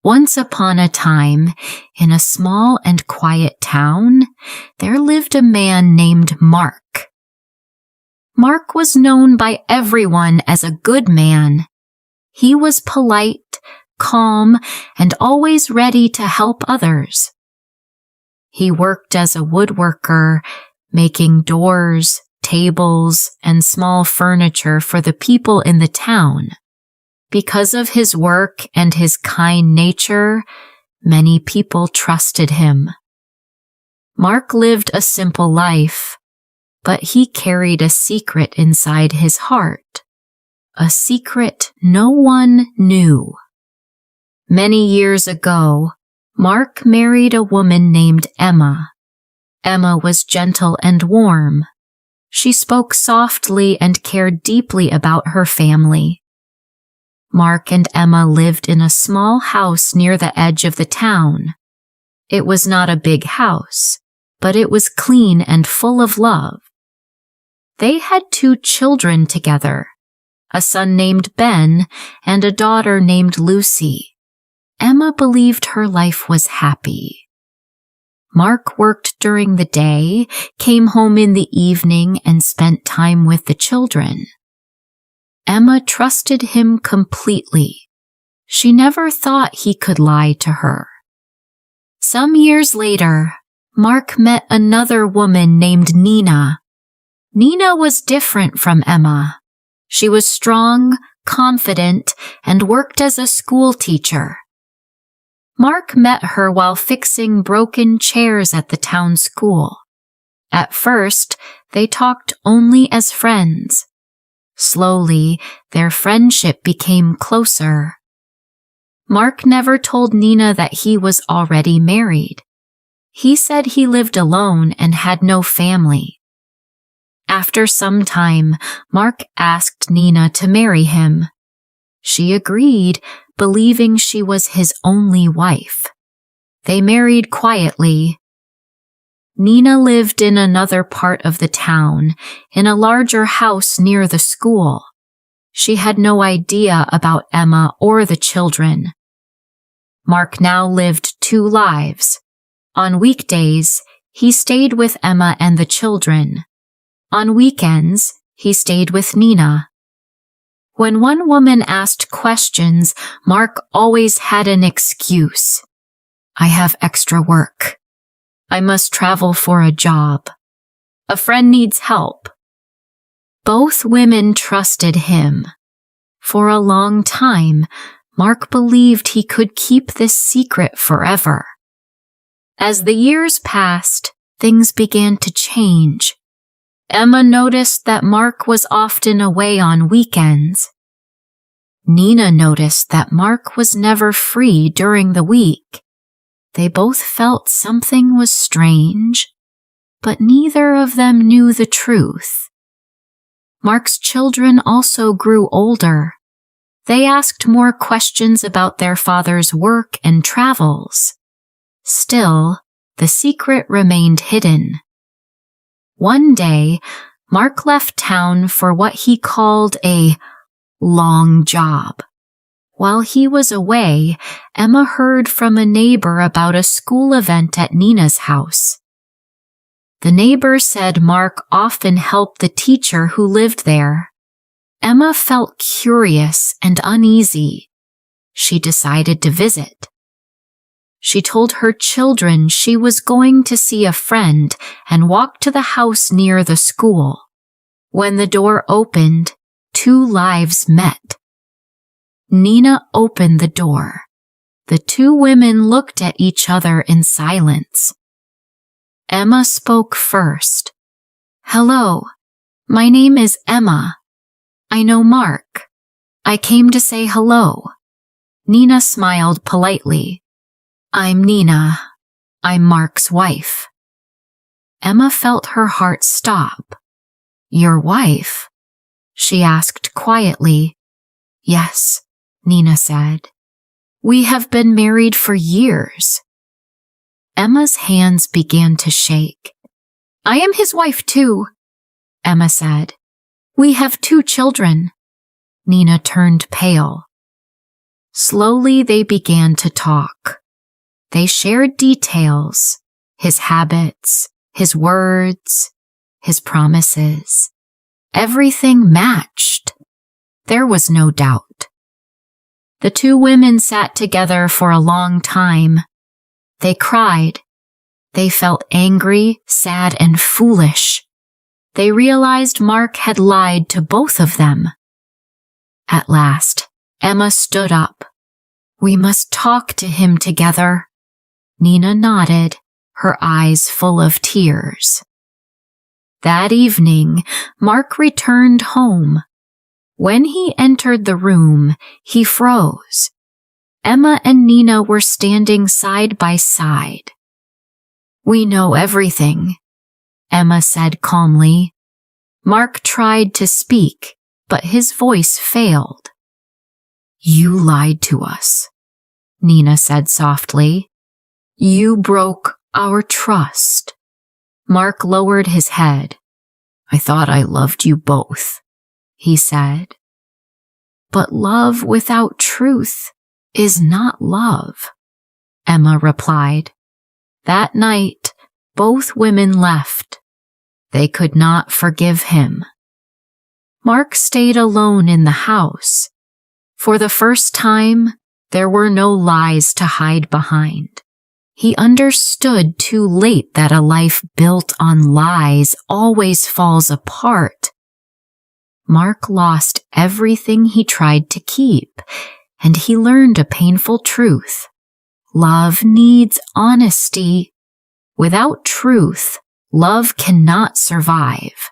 Once upon a time, in a small and quiet town, there lived a man named Mark. Mark was known by everyone as a good man. He was polite, calm, and always ready to help others. He worked as a woodworker, making doors, tables, and small furniture for the people in the town. Because of his work and his kind nature, many people trusted him. Mark lived a simple life, but he carried a secret inside his heart, a secret no one knew. Many years ago, Mark married a woman named Emma. Emma was gentle and warm. She spoke softly and cared deeply about her family. Mark and Emma lived in a small house near the edge of the town. It was not a big house, but it was clean and full of love. They had 2 children together, a son named Ben and a daughter named Lucy. Emma believed her life was happy. Mark worked during the day, came home in the evening, and spent time with the children. Emma trusted him completely. She never thought he could lie to her. Some years later, Mark met another woman named Nina. Nina was different from Emma. She was strong, confident, and worked as a school teacher. Mark met her while fixing broken chairs at the town school. At first, they talked only as friends. Slowly, their friendship became closer. Mark never told Nina that he was already married. He said he lived alone and had no family. After some time, Mark asked Nina to marry him. She agreed, believing she was his only wife. They married quietly. Nina lived in another part of the town, in a larger house near the school. She had no idea about Emma or the children. Mark now lived 2 lives. On weekdays, he stayed with Emma and the children. On weekends, he stayed with Nina. When one woman asked questions, Mark always had an excuse. I have extra work. I must travel for a job. A friend needs help. Both women trusted him. For a long time, Mark believed he could keep this secret forever. As the years passed, things began to change. Emma noticed that Mark was often away on weekends. Nina noticed that Mark was never free during the week. They both felt something was strange, but neither of them knew the truth. Mark's children also grew older. They asked more questions about their father's work and travels. Still, the secret remained hidden. One day, Mark left town for what he called a long job. While he was away, Emma heard from a neighbor about a school event at Nina's house. The neighbor said Mark often helped the teacher who lived there. Emma felt curious and uneasy. She decided to visit. She told her children she was going to see a friend and walked to the house near the school. When the door opened, 2 lives met. Nina opened the door. The 2 women looked at each other in silence. Emma spoke first. Hello, my name is Emma. I know Mark. I came to say hello. Nina smiled politely. I'm Nina. I'm Mark's wife. Emma felt her heart stop. Your wife? She asked quietly. Yes, Nina said. We have been married for years. Emma's hands began to shake. I am his wife too, Emma said. We have 2 children. Nina turned pale. Slowly they began to talk. They shared details, his habits, his words, his promises. Everything matched. There was no doubt. The two women sat together for a long time. They cried. They felt angry, sad, and foolish. They realized Mark had lied to both of them. At last, Emma stood up. "We must talk to him together." Nina nodded, her eyes full of tears. That evening, Mark returned home. When he entered the room, he froze. Emma and Nina were standing side by side. "We know everything," Emma said calmly. Mark tried to speak, but his voice failed. "You lied to us," Nina said softly. "You broke our trust." Mark lowered his head. "I thought I loved you both," he said. "But love without truth is not love," Emma replied. That night, both women left. They could not forgive him. Mark stayed alone in the house. For the first time, there were no lies to hide behind. He understood too late that a life built on lies always falls apart. Mark lost everything he tried to keep, and he learned a painful truth. Love needs honesty. Without truth, love cannot survive.